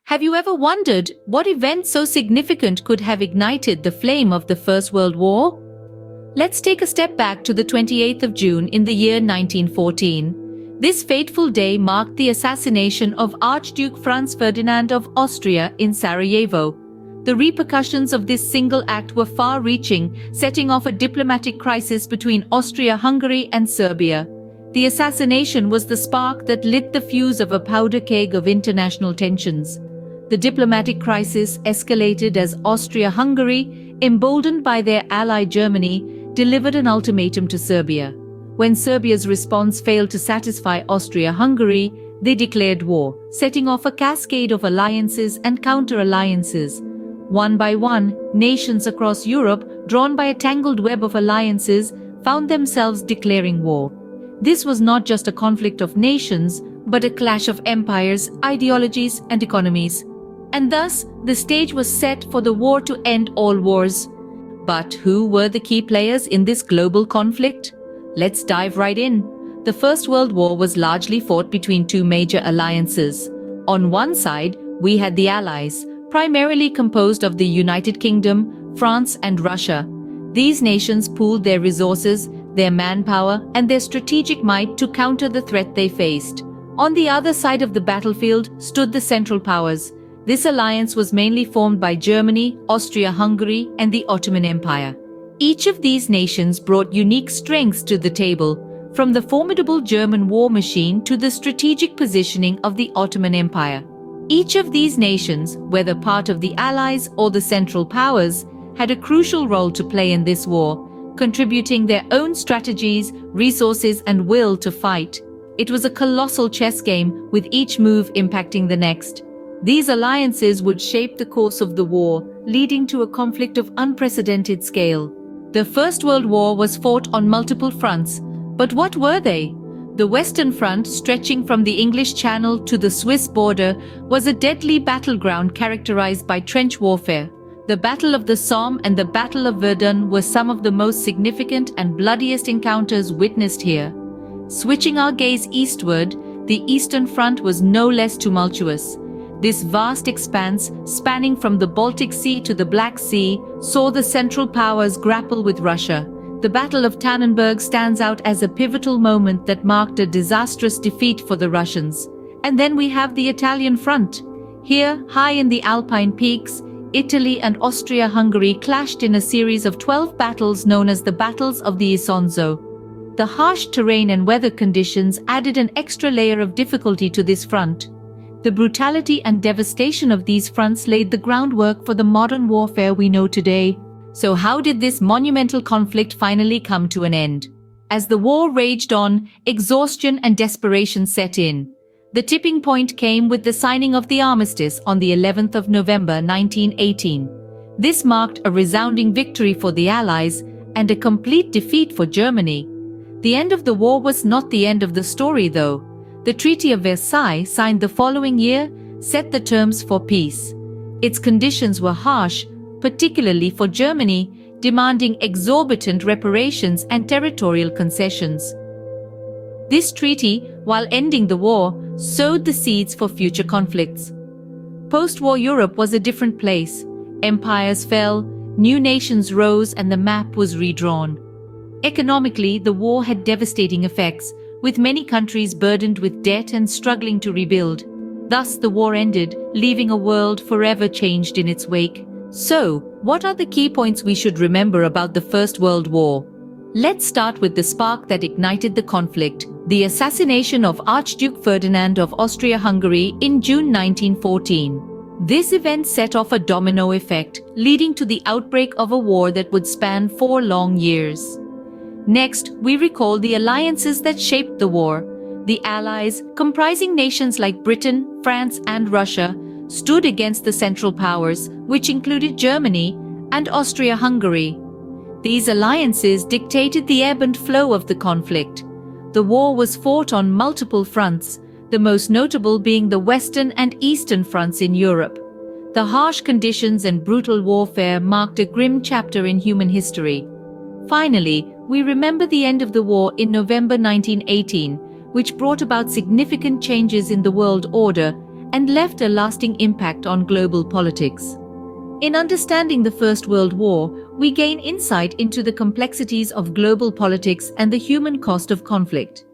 Have you ever wondered what event so significant could have ignited the flame of the First World War? Let's take a step back to the 28th of June in the year 1914. This fateful day marked the assassination of Archduke Franz Ferdinand of Austria in Sarajevo. The repercussions of this single act were far-reaching, setting off a diplomatic crisis between Austria-Hungary and Serbia. The assassination was the spark that lit the fuse of a powder keg of international tensions. The diplomatic crisis escalated as Austria-Hungary, emboldened by their ally Germany, delivered an ultimatum to Serbia. When Serbia's response failed to satisfy Austria-Hungary, they declared war, setting off a cascade of alliances and counter-alliances. One by one, nations across Europe, drawn by a tangled web of alliances, found themselves declaring war. This was not just a conflict of nations, but a clash of empires, ideologies, and economies. And thus, the stage was set for the war to end all wars. But who were the key players in this global conflict? Let's dive right in. The First World War was largely fought between two major alliances. On one side, we had the Allies, primarily composed of the United Kingdom, France, and Russia. These nations pooled their resources, their manpower, and their strategic might to counter the threat they faced. On the other side of the battlefield stood the Central Powers. This alliance was mainly formed by Germany, Austria-Hungary, and the Ottoman Empire. Each of these nations brought unique strengths to the table, from the formidable German war machine to the strategic positioning of the Ottoman Empire. Each of these nations, whether part of the Allies or the Central Powers, had a crucial role to play in this war, contributing their own strategies, resources, and will to fight. It was a colossal chess game, with each move impacting the next. These alliances would shape the course of the war, leading to a conflict of unprecedented scale. The First World War was fought on multiple fronts, but what were they? The Western Front, stretching from the English Channel to the Swiss border, was a deadly battleground characterized by trench warfare. The Battle of the Somme and the Battle of Verdun were some of the most significant and bloodiest encounters witnessed here. Switching our gaze eastward, the Eastern Front was no less tumultuous. This vast expanse, spanning from the Baltic Sea to the Black Sea, saw the Central Powers grapple with Russia. The Battle of Tannenberg stands out as a pivotal moment that marked a disastrous defeat for the Russians. And then we have the Italian front. Here, high in the Alpine peaks, Italy and Austria-Hungary clashed in a series of 12 battles known as the Battles of the Isonzo. The harsh terrain and weather conditions added an extra layer of difficulty to this front. The brutality and devastation of these fronts laid the groundwork for the modern warfare we know today. So how did this monumental conflict finally come to an end? As the war raged on, exhaustion and desperation set in. The tipping point came with the signing of the armistice on the 11th of November 1918. This marked a resounding victory for the Allies and a complete defeat for Germany. The end of the war was not the end of the story, though. The Treaty of Versailles, signed the following year, set the terms for peace. Its conditions were harsh, particularly for Germany, demanding exorbitant reparations and territorial concessions. This treaty, while ending the war, sowed the seeds for future conflicts. Post-war Europe was a different place. Empires fell, new nations rose, and the map was redrawn. Economically, the war had devastating effects, with many countries burdened with debt and struggling to rebuild. Thus, the war ended, leaving a world forever changed in its wake. So, what are the key points we should remember about the First World War? Let's start with the spark that ignited the conflict, the assassination of Archduke Ferdinand of Austria-Hungary in June 1914. This event set off a domino effect, leading to the outbreak of a war that would span 4 long years. Next, we recall the alliances that shaped the war. The Allies, comprising nations like Britain, France, and Russia, stood against the Central Powers, which included Germany and Austria-Hungary. These alliances dictated the ebb and flow of the conflict. The war was fought on multiple fronts, the most notable being the Western and Eastern fronts in Europe. The harsh conditions and brutal warfare marked a grim chapter in human history. Finally, we remember the end of the war in November 1918, which brought about significant changes in the world order and left a lasting impact on global politics. In understanding the First World War, we gain insight into the complexities of global politics and the human cost of conflict.